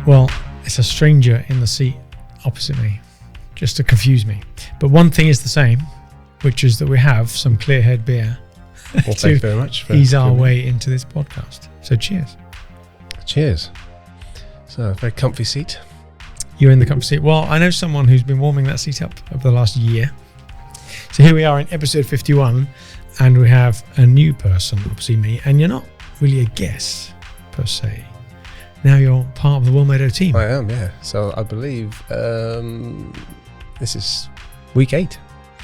Well, it's a stranger in the seat opposite me, just to confuse me. But one thing is the same, which is that we have some Clearhead beer. Well, thank you very much. For ease our way into this podcast. So cheers. Cheers. So, a very comfy seat. You're in the comfy seat. Well, I know someone who's been warming that seat up over the last year. So here we are in episode 51, and we have a new person, obviously me, and you're not really a guest, per se. Now you're part of the Wellmeadow team. I am, yeah. So I believe this is week 8.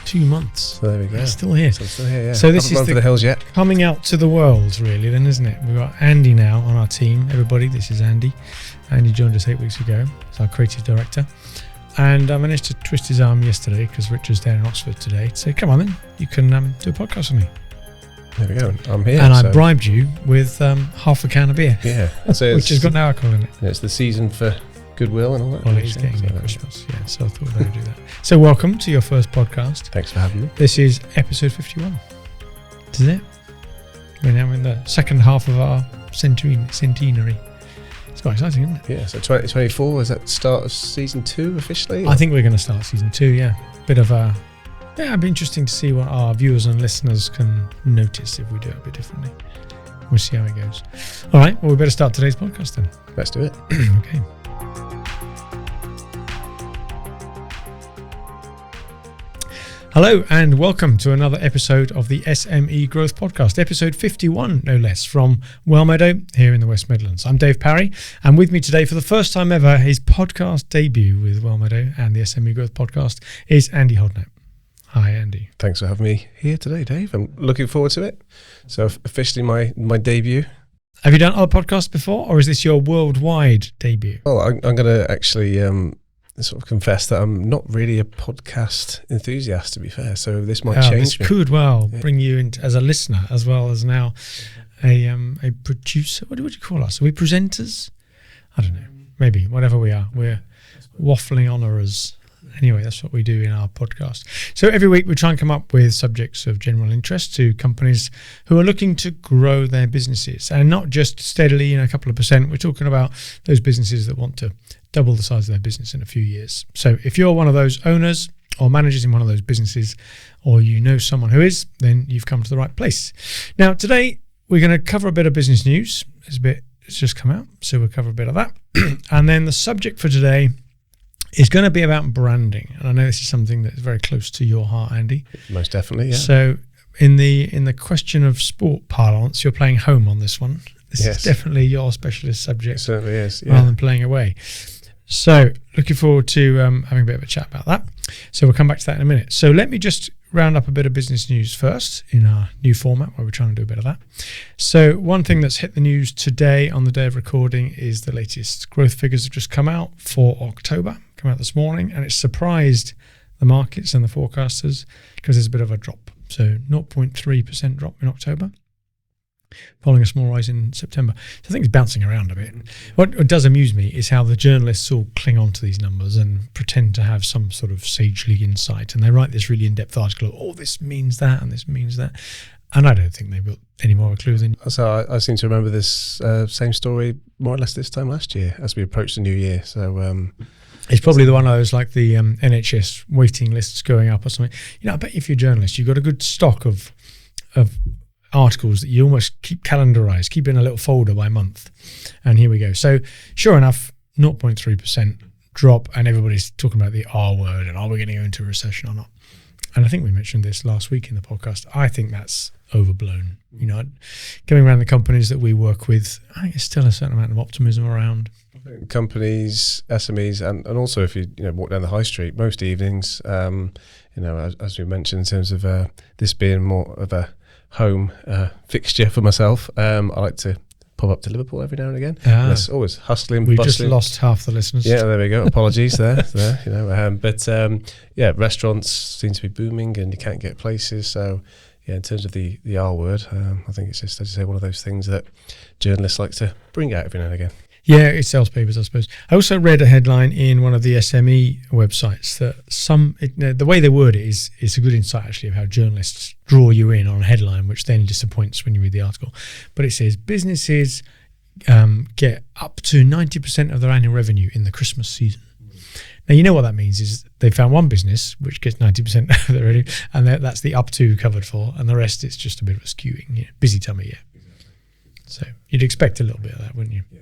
2 months. So there we go. We're still here. So I'm still here, yeah. So this is run for the hills yet. Coming out to the world, really, then, isn't it? We've got Andy now on our team. Everybody, this is Andy. Andy joined us 8 weeks ago. He's our creative director. And I managed to twist his arm yesterday because Richard's down in Oxford today to say, come on then, you can do a podcast with me. There we go. I'm here. And I bribed you with half a can of beer. Yeah. So which has got no alcohol in it. It's the season for goodwill and all that. Well, it's getting near Christmas, yeah. So I thought we'd do that. So welcome to your first podcast. Thanks for having me. This is episode 51. This is it. We're now in the second half of our centenary. It's quite exciting, isn't it? Yeah, so 2024, is that start of season 2 officially? I think we're going to start season 2, yeah. Bit of a... Yeah, it'd be interesting to see what our viewers and listeners can notice if we do it a bit differently. We'll see how it goes. All right, well, we better start today's podcast then. Let's do it. Okay. Hello and welcome to another episode of the SME Growth Podcast, episode 51, no less, from Wellmeadow here in the West Midlands. I'm Dave Parry, and with me today for the first time ever, his podcast debut with Wellmeadow and the SME Growth Podcast is Andy Hodnett. Hi, Andy. Thanks for having me here today, Dave. I'm looking forward to it. So officially my debut. Have you done other podcasts before, or is this your worldwide debut? Well, I'm going to actually sort of confess that I'm not really a podcast enthusiast, to be fair. So this might change. This could bring you in as a listener as well as now a producer. What would you call us? Are we presenters? I don't know. Maybe, whatever we are. We're waffling honourers. Anyway, that's what we do in our podcast. So every week we try and come up with subjects of general interest to companies who are looking to grow their businesses, and not just steadily, a couple of percent. We're talking about those businesses that want to double the size of their business in a few years. So if you're one of those owners or managers in one of those businesses, or you know someone who is, then you've come to the right place. Now, today we're going to cover a bit of business news. It's just come out, so we'll cover a bit of that. And then the subject for today is going to be about branding, and I know this is something that is very close to your heart, Andy. Most definitely, yeah. So in the question of sport parlance, you're playing home on this one. This is definitely your specialist subject. It certainly is, yeah. Rather than playing away. So looking forward to having a bit of a chat about that. So we'll come back to that in a minute. So let me just round up a bit of business news first in our new format where we're trying to do a bit of that. So one thing that's hit the news today on the day of recording is the latest growth figures have just come out for October, come out this morning, and it's surprised the markets and the forecasters because there's a bit of a drop. So 0.3% drop in October, following a small rise in September. So I think it's bouncing around a bit. What does amuse me is how the journalists all cling on to these numbers and pretend to have some sort of sagely insight. And they write this really in-depth article of, oh, this means that and this means that. And I don't think they've got any more of a clue than... So I seem to remember this same story more or less this time last year as we approached the new year. So... it's probably the one of those like the NHS waiting lists going up or something. I bet if you're a journalist, you've got a good stock of articles that you almost keep calendarized, keep in a little folder by month. And here we go. So sure enough, 0.3% drop, and everybody's talking about the R word and are we going to go into a recession or not? And I think we mentioned this last week in the podcast. I think that's overblown. Going around the companies that we work with, I think there's still a certain amount of optimism around. Companies, SMEs, and also if you walk down the high street most evenings, as we mentioned in terms of this being more of a home fixture for myself, I like to pop up to Liverpool every now and again. It's always hustling, We've bustling. Just lost half the listeners. Yeah, there we go. Apologies there. Restaurants seem to be booming and you can't get places. So yeah, in terms of the R word, I think it's just, as you say, one of those things that journalists like to bring out every now and again. Yeah, it sells papers, I suppose. I also read a headline in one of the SME websites that the way they word it is a good insight, actually, of how journalists draw you in on a headline, which then disappoints when you read the article. But it says, businesses get up to 90% of their annual revenue in the Christmas season. Now, you know what that means is they found one business which gets 90% of their revenue, and that's the up to covered for, and the rest it's just a bit of a skewing. Busy time of year. So you'd expect a little bit of that, wouldn't you? Yeah.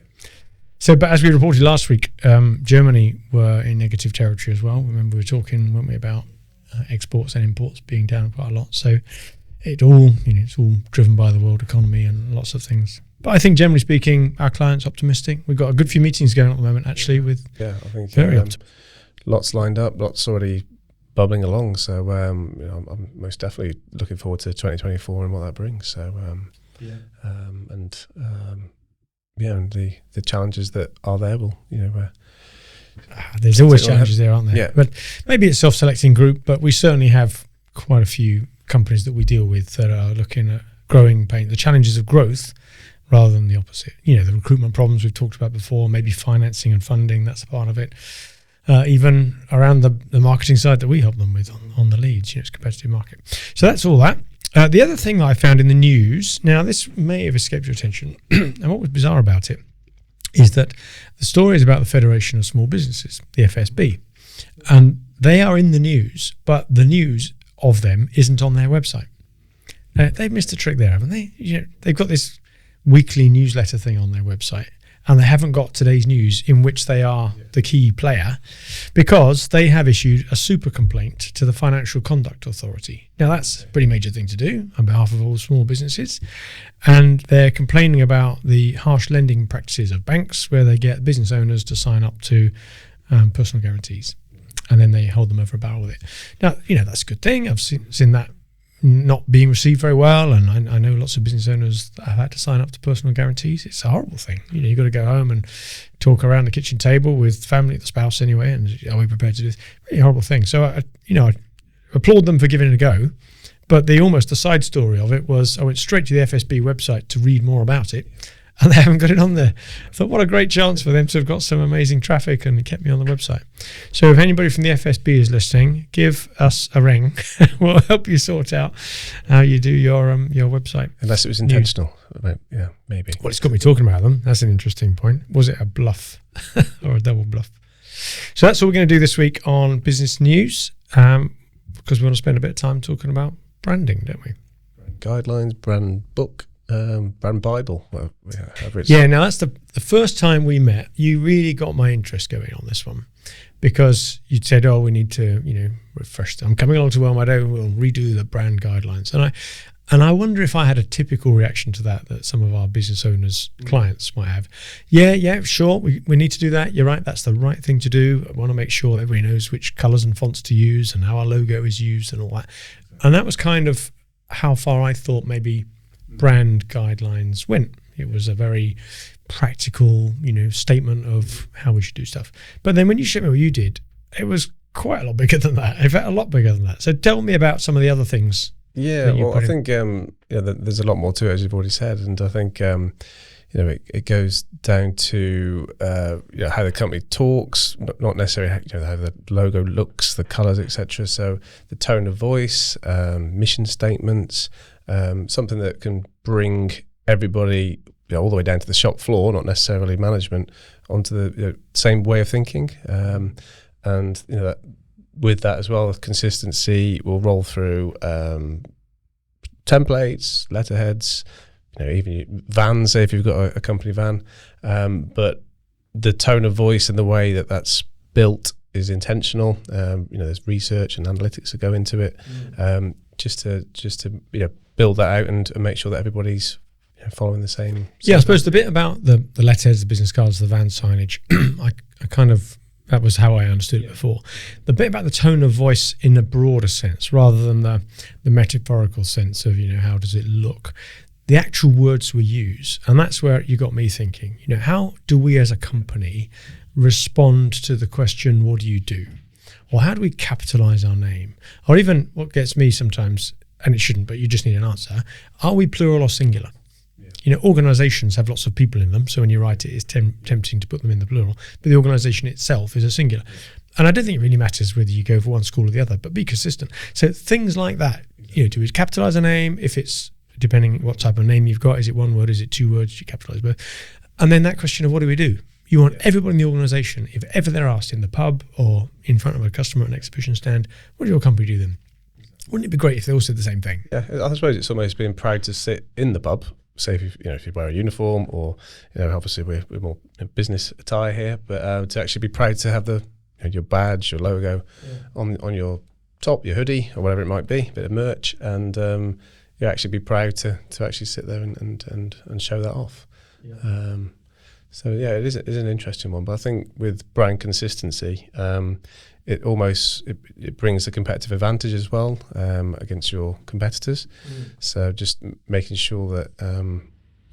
So, but as we reported last week, Germany were in negative territory as well. Remember we were talking, weren't we, about exports and imports being down quite a lot. So it's all driven by the world economy and lots of things. But I think generally speaking, our clients optimistic. We've got a good few meetings going on at the moment, actually. I think very lots lined up, lots already bubbling along. So I'm most definitely looking forward to 2024 and what that brings. So and the challenges that are there will there's always challenges there, aren't there? Yeah. But maybe it's self-selecting group, but we certainly have quite a few companies that we deal with that are looking at growing pain, the challenges of growth rather than the opposite. The recruitment problems we've talked about before, maybe financing and funding, that's a part of it. Even around the marketing side that we help them with on the leads, it's a competitive market. So that's all that. The other thing that I found in the news, now this may have escaped your attention, and what was bizarre about it is that the story is about the Federation of Small Businesses, the FSB, and they are in the news, but the news of them isn't on their website. They've missed a trick there, haven't they? They've got this weekly newsletter thing on their website, and they haven't got today's news, in which they are the key player, because they have issued a super complaint to the Financial Conduct Authority. Now, that's a pretty major thing to do on behalf of all small businesses, and they're complaining about the harsh lending practices of banks, where they get business owners to sign up to personal guarantees, and then they hold them over a barrel with it. Now, that's a good thing. I've seen that not being received very well, and I know lots of business owners that have had to sign up to personal guarantees. It's a horrible thing. You've got to go home and talk around the kitchen table with family, the spouse anyway, and are we prepared to do this? Really horrible thing. So I applaud them for giving it a go, but the side story of it was I went straight to the FSB website to read more about it, and they haven't got it on there. I thought, what a great chance for them to have got some amazing traffic and kept me on the website. So if anybody from the FSB is listening, give us a ring. We'll help you sort out how you do your website. Unless it was intentional. Yeah, maybe. Well, it's got me talking about them. That's an interesting point. Was it a bluff or a double bluff? So that's what we're going to do this week on business news, because we want to spend a bit of time talking about branding, don't we? Guidelines, brand book. Brand Bible. Well, now that's the first time we met. You really got my interest going on this one, because you said, we need to refresh them. I'm coming along to Wellmeadow, we'll redo the brand guidelines, and I wonder if I had a typical reaction to that some of our business owners clients might have. Yeah, sure, we need to do that. You're right, that's the right thing to do. I want to make sure that everybody knows which colours and fonts to use and how our logo is used and all that. And that was kind of how far I thought maybe brand guidelines went. It was a very practical, statement of how we should do stuff. But then when you showed me what you did, it was quite a lot bigger than that. In fact, a lot bigger than that. So tell me about some of the other things. Yeah, well, I think there's a lot more to it, as you've already said, and I think it goes down to how the company talks, not necessarily how the logo looks, the colours, etc. So the tone of voice, mission statements. Something that can bring everybody all the way down to the shop floor, not necessarily management, onto the same way of thinking. And with that as well, consistency will roll through templates, letterheads, even vans, say if you've got a company van. But the tone of voice and the way that that's built is intentional. There's research and analytics that go into it, just to build that out and make sure that everybody's following the same. Yeah, I suppose the bit about the letterheads, the business cards, the van signage, I kind of, that was how I understood it before. The bit about the tone of voice in a broader sense, rather than the metaphorical sense of, how does it look? The actual words we use, and that's where you got me thinking, how do we as a company respond to the question, what do you do? Or how do we capitalize our name? Or even what gets me sometimes, and it shouldn't, but you just need an answer, are we plural or singular? Organizations have lots of people in them, so when you write it, it's tempting to put them in the plural, but the organization itself is a singular. And I don't think it really matters whether you go for one school or the other, but be consistent. So things like that, do we capitalize a name? If it's, depending what type of name you've got, is it one word, is it two words, do you capitalize both? And then that question of what do we do? You want everybody in the organisation, if ever they're asked in the pub or in front of a customer at an exhibition stand, what does your company do then? Wouldn't it be great if they all said the same thing? Yeah, I suppose it's almost being proud to sit in the pub. Say if you wear a uniform, or obviously we're more business attire here, but to actually be proud to have your badge, your logo on your top, your hoodie, or whatever it might be, a bit of merch, and you actually be proud to actually sit there and show that off. Yeah. So yeah, it is an interesting one, but I think with brand consistency, it brings a competitive advantage as well against your competitors. So just making sure that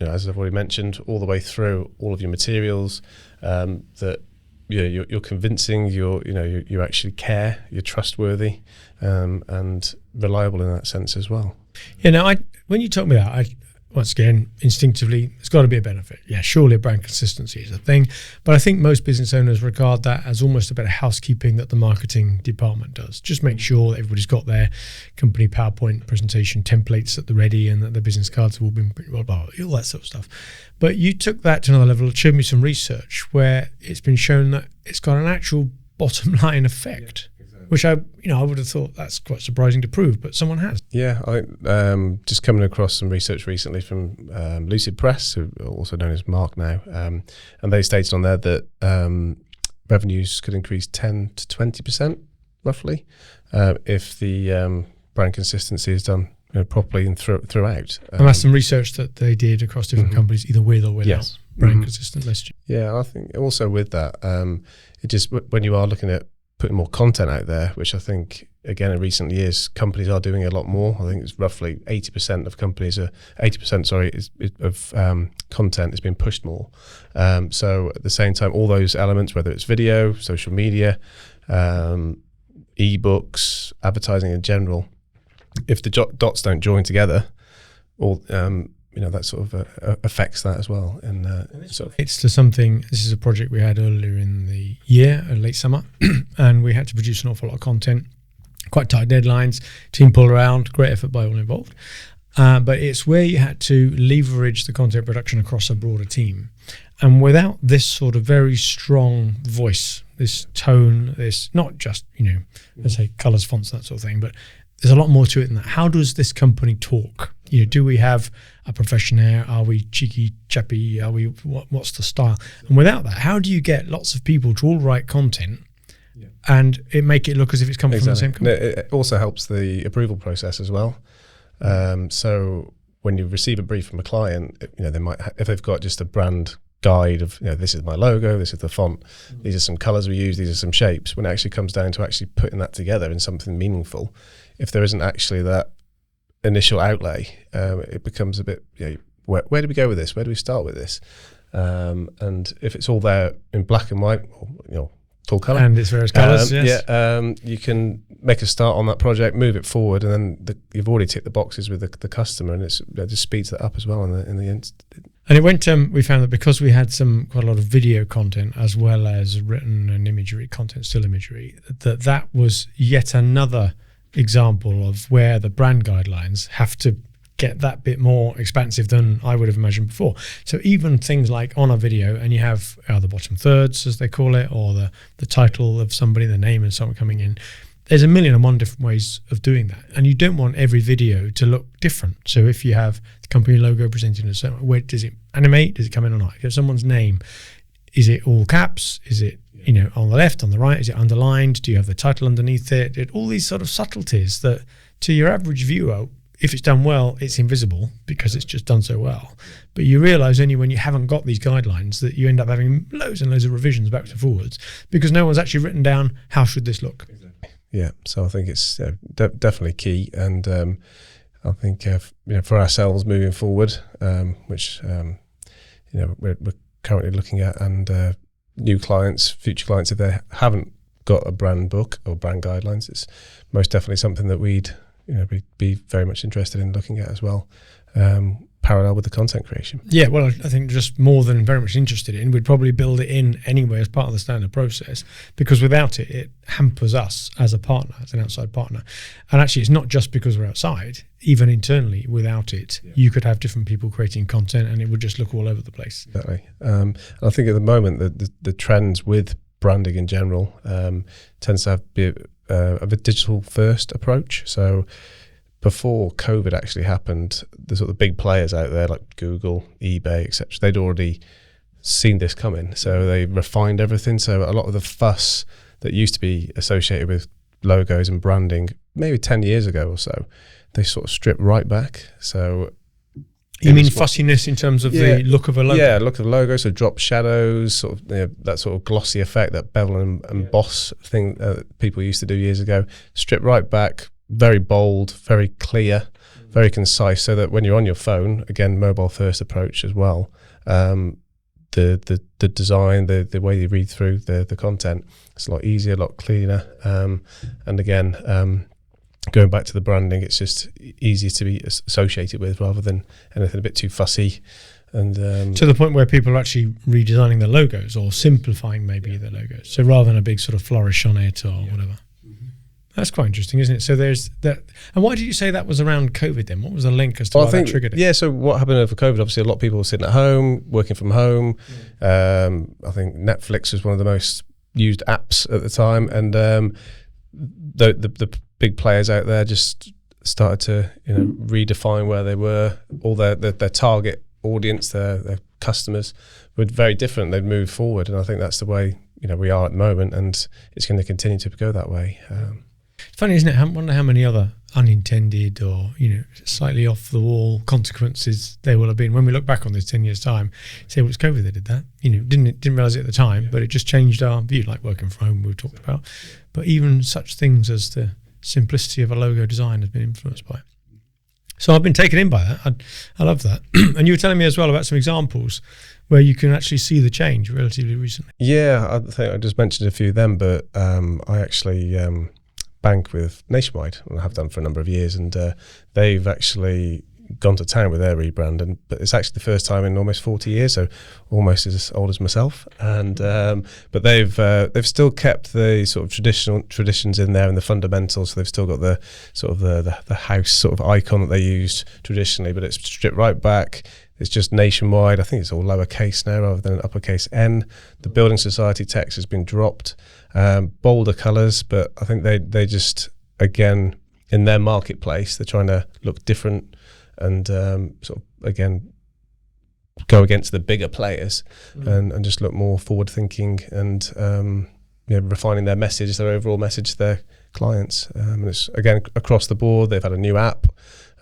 as I've already mentioned, all the way through all of your materials, that you're convincing, you actually care, you're trustworthy, and reliable in that sense as well. Yeah. Now, when you talk me that, once again, instinctively, there's got to be a benefit. Yeah, surely brand consistency is a thing. But I think most business owners regard that as almost a bit of housekeeping that the marketing department does. Just make sure that everybody's got their company PowerPoint presentation templates at the ready, and that the business cards have all been all that sort of stuff. But you took that to another level. It showed me some research where it's been shown that it's got an actual bottom line effect. Which I would have thought that's quite surprising to prove, but someone has. Yeah, I just coming across some research recently from Lucid Press, who are also known as Mark now, and they stated on there that revenues could increase 10 to 20% roughly if the brand consistency is done properly and throughout. And that's some research that they did across different companies, either with or without brand consistent messaging. Yeah, I think also with that, it just when you are looking at putting more content out there, which I think, again, in recent years, companies are doing a lot more. I think it's roughly 80% of companies of content is being pushed more. So at the same time, all those elements, whether it's video, social media, ebooks, advertising in general, if the dots don't join together, that sort of affects that as well. And it's to something. This is a project we had earlier in the year, late summer, and we had to produce an awful lot of content, quite tight deadlines. Team pulled around, great effort by all involved. But it's where you had to leverage the content production across a broader team, and without this sort of very strong voice, this tone, this not just let's say colours, fonts, that sort of thing, but there's a lot more to it than that. How does this company talk? Do we have a profession here? Are we cheeky, chappy? Are we what's the style? And without that, how do you get lots of people to all write content and make it look as if it's coming from the same company? It also helps the approval process as well. So when you receive a brief from a client, they might, if they've got just a brand guide of this is my logo, this is the font, these are some colors we use, these are some shapes. When it actually comes down to actually putting that together in something meaningful, if there isn't actually that initial outlay, it becomes a bit, where do we go with this? Where do we start with this? And if it's all there in black and white, or full color, and it's various colors, you can make a start on that project, move it forward, and then you've already ticked the boxes with the customer, and it just speeds that up as well in the end. And it went. We found that because we had quite a lot of video content as well as written and imagery content, still imagery, that was yet another example of where the brand guidelines have to get that bit more expansive than I would have imagined before. So even things like on a video, and you have the bottom thirds, as they call it, or the title of somebody, the name of someone coming in. There's 1,001 different ways of doing that, and you don't want every video to look different. So if you have the company logo presented in a certain way, where does it animate? Does it come in or not? If you have someone's name, is it all caps? Is it on the left, on the right? Is it underlined? Do you have the title underneath it? All these sort of subtleties that to your average viewer, if it's done well, it's invisible because it's just done so well. But you realise only when you haven't got these guidelines that you end up having loads and loads of revisions back and forwards because no one's actually written down how should this look. Yeah, so I think it's definitely key, and I think for ourselves moving forward, which we're currently looking at, and new clients, future clients, if they haven't got a brand book or brand guidelines, it's most definitely something that we'd be very much interested in looking at as well. parallel with the content creation. Yeah, well, I think just more than very much interested in, we'd probably build it in anyway as part of the standard process, because without it, it hampers us as a partner, as an outside partner. And actually, it's not just because we're outside. Even internally, without it, you could have different people creating content and it would just look all over the place. Exactly. And I think at the moment, the trends with branding in general tends to have a digital first approach. So before COVID actually happened, the sort of big players out there like Google, eBay, etc., they'd already seen this coming. So they refined everything. So a lot of the fuss that used to be associated with logos and branding maybe 10 years ago or so, they sort of stripped right back. So you mean fussiness in terms of the look of a logo? Yeah, look of the logo, so drop shadows, sort of that sort of glossy effect, that bevel and emboss thing people used to do years ago. Stripped right back, very bold, very clear, very concise, so that when you're on your phone, again, mobile first approach as well, the design, the way you read through the content, it's a lot easier, a lot cleaner, and again, going back to the branding, it's just easier to be associated with rather than anything a bit too fussy. And to the point where people are actually redesigning the logos or simplifying maybe the logos. So rather than a big sort of flourish on it or whatever. That's quite interesting, isn't it? So there's that. And why did you say that was around COVID then? What was the link as to why that triggered it? Yeah, so what happened over COVID, obviously a lot of people were sitting at home, working from home. I think Netflix was one of the most used apps at the time. And the big players out there just started to redefine where they were. All their target audience, their customers were very different. They'd moved forward. And I think that's the way we are at the moment. And it's going to continue to go that way. It's funny, isn't it? I wonder how many other unintended or slightly off the wall consequences there will have been when we look back on this 10 years time. Say, well, it's COVID that did that. Didn't realize it at the time, but it just changed our view, like working from home we've talked about. But even such things as the simplicity of a logo design has been influenced by it. So I've been taken in by that. I love that. And you were telling me as well about some examples where you can actually see the change relatively recently. Yeah, I think I just mentioned a few of them, but I actually bank with Nationwide, and I have done for a number of years, and they've actually gone to town with their rebrand, but it's actually the first time in almost 40 years, so almost as old as myself. And but they've still kept the sort of traditions in there and the fundamentals. So they've still got the sort of the house sort of icon that they used traditionally, but it's stripped right back. It's just Nationwide. I think it's all lowercase now rather than an uppercase N. The Building Society text has been dropped. Bolder colours, but I think they just, again, in their marketplace, they're trying to look different and sort of, again, go against the bigger players and just look more forward thinking and refining their message, their overall message to their clients. And it's, again, across the board. They've had a new app.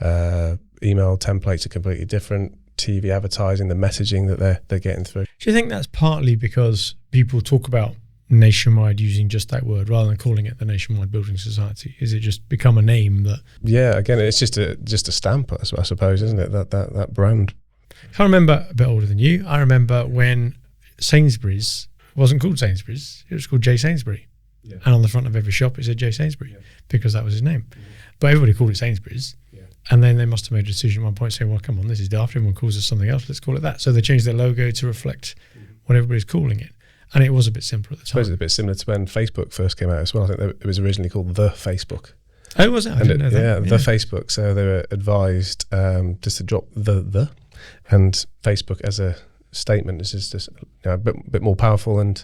Email templates are completely different. TV advertising, the messaging that they're getting through. Do you think that's partly because people talk about Nationwide using just that word rather than calling it the Nationwide Building Society? Is it just become a name that? Yeah, again, it's just a stamp, I suppose, isn't it? That brand. I remember, a bit older than you, I remember when Sainsbury's wasn't called Sainsbury's, it was called J. Sainsbury. Yeah. And on the front of every shop it said J. Sainsbury because that was his name. But everybody called it Sainsbury's. And then they must have made a decision at one point saying, well, come on, this is daft. Everyone calls us something else. Let's call it that. So they changed their logo to reflect what everybody's calling it. And it was a bit simpler at the time. I suppose it's a bit similar to when Facebook first came out as well. I think it was originally called The Facebook. Oh, was it? I didn't know that. Yeah, The Facebook. So they were advised just to drop the, and Facebook as a statement is just a bit more powerful and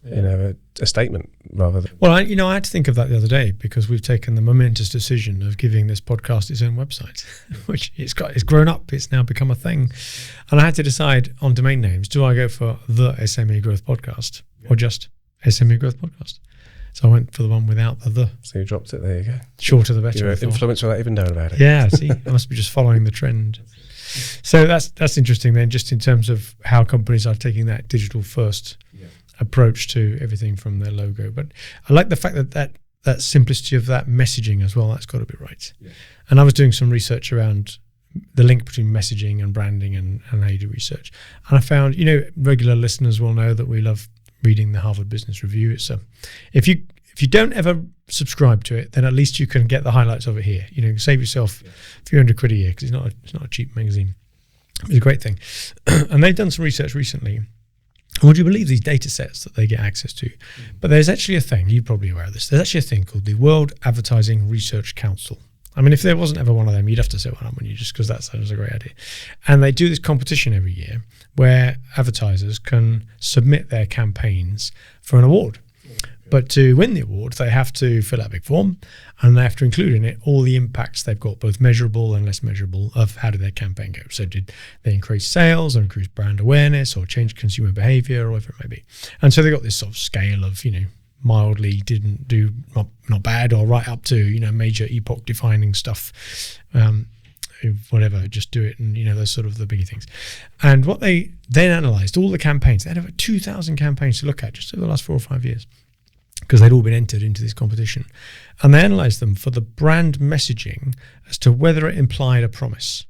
a statement rather than. Well, I had to think of that the other day because we've taken the momentous decision of giving this podcast its own website, which it's grown up. It's now become a thing, and I had to decide on domain names. Do I go for the SME Growth Podcast or just SME Growth Podcast? So I went for the one without the. So you dropped it. There you go. Shorter the better. You're influenced without even knowing about it. Yeah. See, I must be just following the trend. So that's interesting then, just in terms of how companies are taking that digital first approach to everything from their logo. But I like the fact that simplicity of that messaging as well. That's got to be right. Yeah. And I was doing some research around the link between messaging and branding and how you do research. And I found, regular listeners will know that we love reading the Harvard Business Review. It's if you don't ever subscribe to it, then at least you can get the highlights of it here. You can save yourself a few £100 a year because it's not a cheap magazine. It's a great thing. And they've done some research recently. Would you believe these data sets that they get access to? But there's actually a thing, you're probably aware of this, there's actually a thing called the World Advertising Research Council. I mean, if there wasn't ever one of them, you'd have to set one up, wouldn't you, just because that sounds a great idea. And they do this competition every year where advertisers can submit their campaigns for an award. But to win the award, they have to fill out a big form, and they have to include in it all the impacts they've got, both measurable and less measurable, of how did their campaign go. So did they increase sales or increase brand awareness or change consumer behavior or whatever it may be. And so they got this sort of scale of, mildly didn't do, not bad, or right up to, major epoch defining stuff. Whatever, just do it, and those sort of the biggie things. And what they then analysed, all the campaigns, they had over 2,000 campaigns to look at just over the last 4 or 5 years, because they'd all been entered into this competition. And they analysed them for the brand messaging as to whether it implied a promise.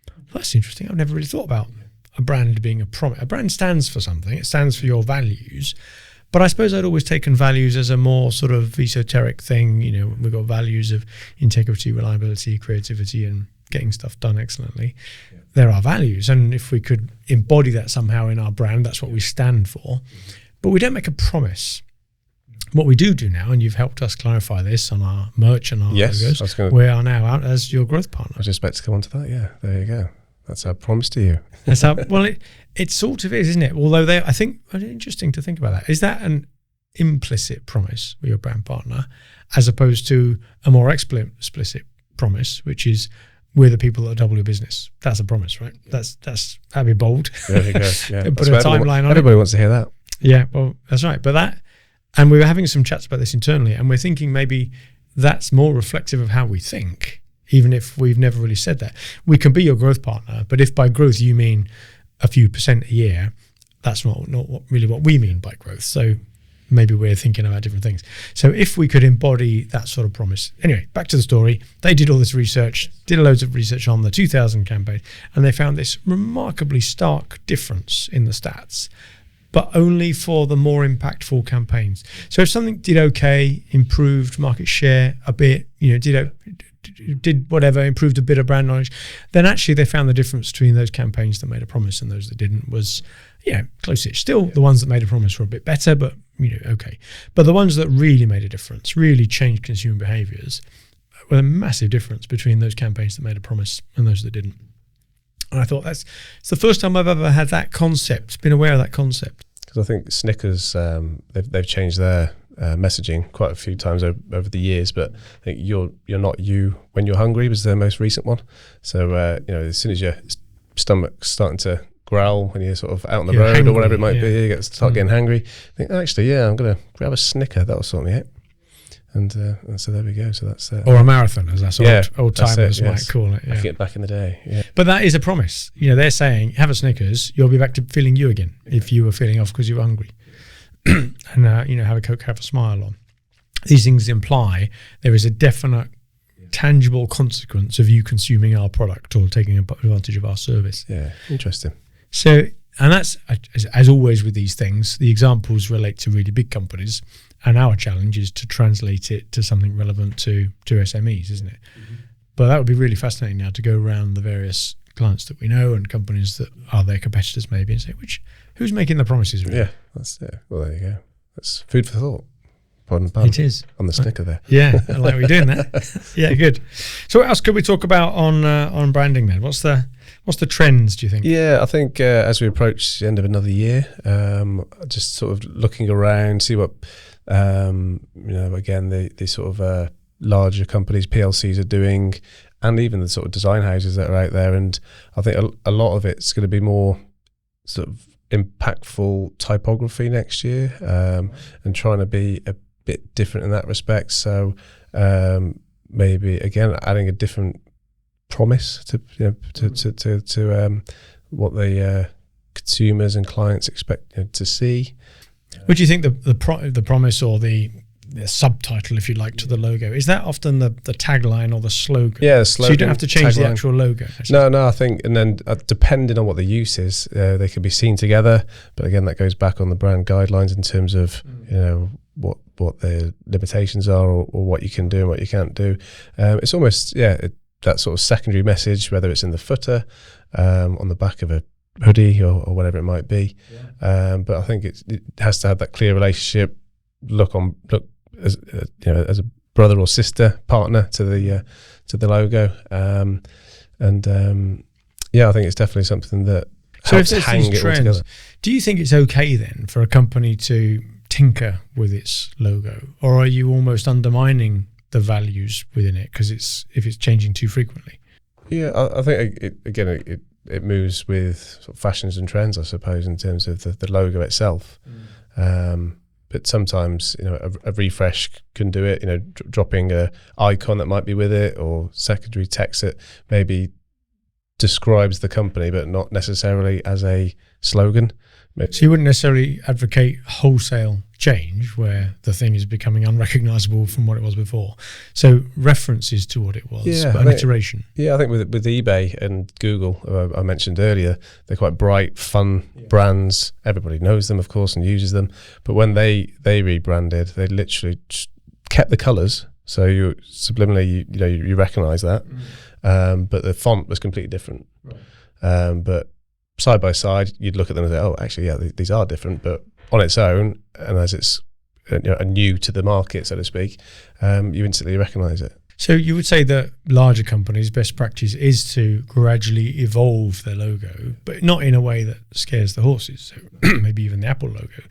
Well, that's interesting. I've never really thought about a brand being a promise. A brand stands for something. It stands for your values. But I suppose I'd always taken values as a more sort of esoteric thing. We've got values of integrity, reliability, creativity, and getting stuff done excellently. Yeah. There are values. And if we could embody that somehow in our brand, that's what we stand for. But we don't make a promise. What we do now, and you've helped us clarify this on our merch and our logos, we are now out as your growth partner. I was just about to come on to that. Yeah, there you go. That's our promise to you. That's our, well, it sort of is, isn't it? Although I think it's interesting to think about that. Is that an implicit promise with your brand partner, as opposed to a more explicit promise, which is we're the people that double your business? That's a promise, right? That'd be bold. There you go. Yeah. Put a timeline on it. Everybody wants to hear that. Yeah, well, that's right. But that. And we were having some chats about this internally, and we're thinking maybe that's more reflective of how we think, even if we've never really said that. We can be your growth partner, but if by growth you mean a few % a year, that's not really what we mean by growth. So maybe we're thinking about different things. So if we could embody that sort of promise. Anyway, back to the story. They did all this research, did loads of research on the 2000 campaign, and they found this remarkably stark difference in the stats, but only for the more impactful campaigns. So if something did okay, improved market share a bit, did whatever, improved a bit of brand knowledge, then actually they found the difference between those campaigns that made a promise and those that didn't was, close-ish. Still, the ones that made a promise were a bit better, but, okay. But the ones that really made a difference, really changed consumer behaviors, were a massive difference between those campaigns that made a promise and those that didn't. And I thought it's the first time I've ever had that concept, been aware of that concept. Because I think Snickers, they've changed their messaging quite a few times over the years, but I think you're not you when you're hungry was their most recent one. So as soon as your stomach's starting to growl when you're sort of out on the road hangry, or whatever it might be, you start getting hangry. I think I'm going to grab a Snicker. That'll sort me out. And so there we go. So that's or a marathon, as that's old timers might call it. Back in the day. Yeah. But that is a promise. They're saying have a Snickers, you'll be back to feeling you again if you were feeling off because you were hungry. And have a Coke, have a smile on. These things imply there is a definite, tangible consequence of you consuming our product or taking advantage of our service. Yeah, interesting. So, and that's as always with these things. The examples relate to really big companies. And our challenge is to translate it to something relevant to SMEs, isn't it? Mm-hmm. But that would be really fascinating now to go around the various clients that we know and companies that are their competitors maybe and say, who's making the promises really? Yeah, that's it. Well, there you go. That's food for thought. Pardon. It is. On the Snicker there. Yeah, I like we're doing that. Yeah, good. So what else could we talk about on branding then? What's the trends, do you think? Yeah, I think as we approach the end of another year, just sort of looking around, see what again, the sort of larger companies, PLCs are doing, and even the sort of design houses that are out there. And I think a lot of it's going to be more sort of impactful typography next year, and trying to be a bit different in that respect. So maybe again adding a different promise to what the consumers and clients expect to see. What do you think the promise or the subtitle, if you like, to the logo, is that often the tagline or the slogan? Yeah, the slogan. So you don't have to change the actual logo. No, I think, and then depending on what the use is, they can be seen together. But again, that goes back on the brand guidelines in terms of what the limitations are or what you can do and what you can't do. It's almost that sort of secondary message, whether it's in the footer, on the back of a hoodie or whatever it might be. But I think it has to have that clear relationship, look as as a brother or sister partner to the logo. I think it's definitely something that helps hang it all together. Do you think it's okay then for a company to tinker with its logo, or are you almost undermining the values within it because if it's changing too frequently? Yeah, I think it moves with sort of fashions and trends, I suppose, in terms of the logo itself. But sometimes a refresh can do it. Dropping a icon that might be with it, or secondary text that maybe describes the company, but not necessarily as a slogan. So you wouldn't necessarily advocate wholesale change where the thing is becoming unrecognizable from what it was before. So references to what it was, but an iteration. Yeah, I think with eBay and Google, I mentioned earlier, they're quite bright, fun brands. Everybody knows them, of course, and uses them. But when they rebranded, they literally just kept the colours. So you subliminally, you recognise that. But the font was completely different. Right. But side by side, you'd look at them and say, oh, actually, yeah, these are different. But on its own, and as it's new to the market, so to speak, you instantly recognise it. So you would say that larger companies' best practice is to gradually evolve their logo, but not in a way that scares the horses. So maybe even the Apple logo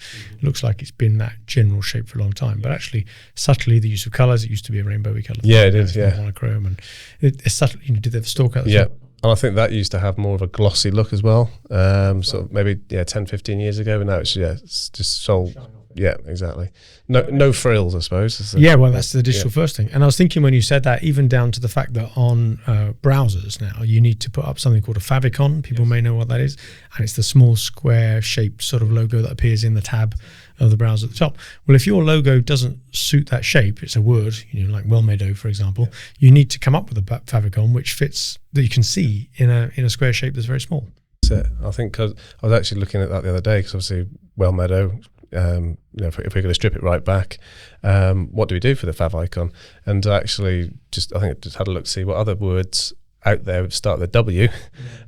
looks like it's been that general shape for a long time, but actually subtly the use of colours, it used to be a rainbowy colour. Yeah, it is, yeah. Monochrome, and it's subtly, did they have the stalk out the top? top? And I think that used to have more of a glossy look as well. Sort of maybe 10, 15 years ago, and now it's just so. Yeah, exactly. No frills, I suppose. That's the digital first thing. And I was thinking when you said that, even down to the fact that on browsers now, you need to put up something called a favicon. People may know what that is. And it's the small square shaped sort of logo that appears in the tab of the browser at the top. Well, if your logo doesn't suit that shape, it's a word, like Wellmeadow, for example, you need to come up with a favicon which fits, that you can see in a square shape that's very small. That's it. I think 'cause I was actually looking at that the other day, because obviously Wellmeadow, if we're going to strip it right back, what do we do for the fav icon? And actually, I think I just had a look to see what other words out there start with W,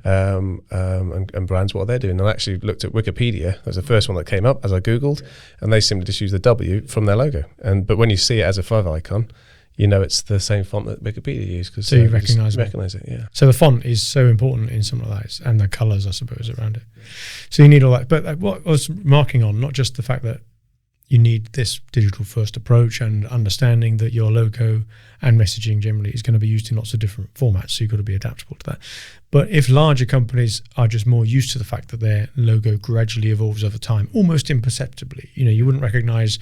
and brands, what they're doing. And I actually looked at Wikipedia. That was the first one that came up as I Googled, and they simply just use the W from their logo. But when you see it as a fav icon, it's the same font that Wikipedia used. So you recognise it, yeah. So the font is so important in something like that, and the colours, I suppose, around it. So you need all that. But what I was marking on, not just the fact that you need this digital first approach and understanding that your logo and messaging generally is going to be used in lots of different formats, so you've got to be adaptable to that. But if larger companies are just more used to the fact that their logo gradually evolves over time, almost imperceptibly, you wouldn't recognize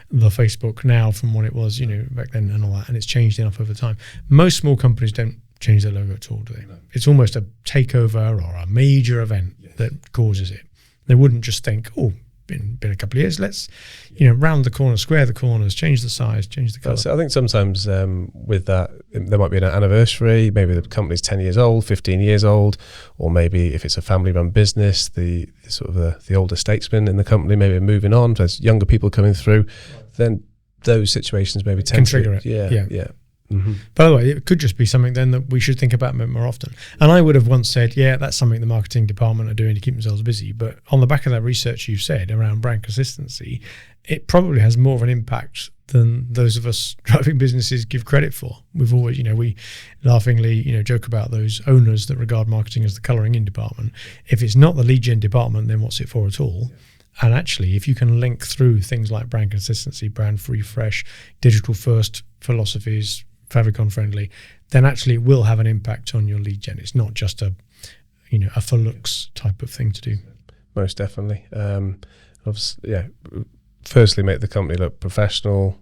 the Facebook now from what it was, back then and all that, and it's changed enough over time. Most small companies don't change their logo at all, do they? No. It's almost a takeover or a major event that causes it. They wouldn't just think, been a couple of years, let's round the corner, square the corners, change the size, change the colour. So I think sometimes with that, there might be an anniversary, maybe the company's 10 years old, 15 years old, or maybe if it's a family run business, the sort of the older statesmen in the company maybe are moving on, there's younger people coming through, then those situations maybe tend to trigger it. Yeah. Mm-hmm. By the way, it could just be something then that we should think about more often. And I would have once said, that's something the marketing department are doing to keep themselves busy. But on the back of that research you've said around brand consistency, it probably has more of an impact than those of us driving businesses give credit for. We've always, we laughingly, joke about those owners that regard marketing as the colouring in department. If it's not the lead gen department, then what's it for at all? And actually, if you can link through things like brand consistency, brand refresh, digital first philosophies, favicon friendly, then actually it will have an impact on your lead gen. It's not just a for looks type of thing to do. Most definitely. Firstly, make the company look professional,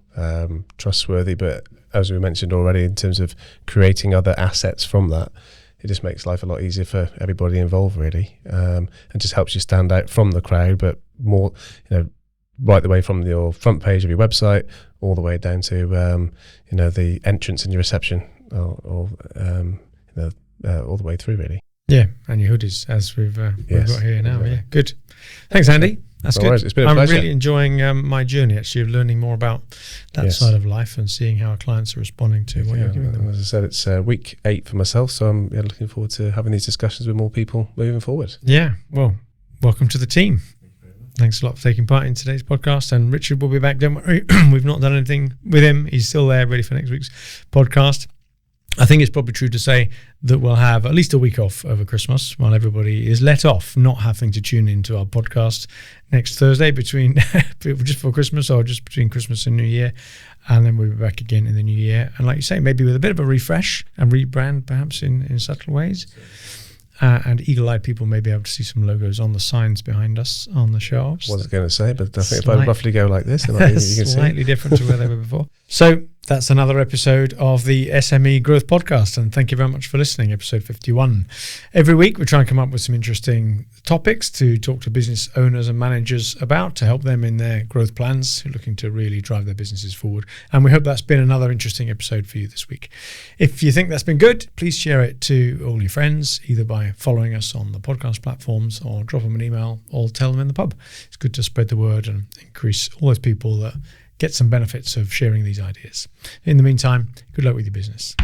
trustworthy, but as we mentioned already, in terms of creating other assets from that, it just makes life a lot easier for everybody involved, really, and just helps you stand out from the crowd, but more, right the way from your front page of your website all the way down to the entrance and your reception, or all the way through, really. Yeah, and your hoodies, as we've got here now. Yeah, good. Thanks, Andy. That's No good. worries. It's been a I'm pleasure. really enjoying my journey, actually, of learning more about that side of life and seeing how our clients are responding to what you're giving them. As I said, it's week 8 for myself, so I'm looking forward to having these discussions with more people moving forward. Yeah, well, welcome to the team. Thanks a lot for taking part in today's podcast. And Richard will be back. Don't worry, we've not done anything with him. He's still there, ready for next week's podcast. I think it's probably true to say that we'll have at least a week off over Christmas while everybody is let off, not having to tune into our podcast next Thursday between just for Christmas or just between Christmas and New Year. And then we'll be back again in the new year. And like you say, maybe with a bit of a refresh and rebrand, perhaps in subtle ways. And eagle-eyed people may be able to see some logos on the signs behind us on the shelves. I was going to say, but I think if I roughly go like this, then you can see. Slightly different to where they were before. So that's another episode of the SME Growth Podcast, and thank you very much for listening, episode 51. Every week we try and come up with some interesting topics to talk to business owners and managers about to help them in their growth plans who are looking to really drive their businesses forward. And we hope that's been another interesting episode for you this week. If you think that's been good, please share it to all your friends, either by following us on the podcast platforms or drop them an email or tell them in the pub. It's good to spread the word and increase all those people that get some benefits of sharing these ideas. In the meantime, good luck with your business.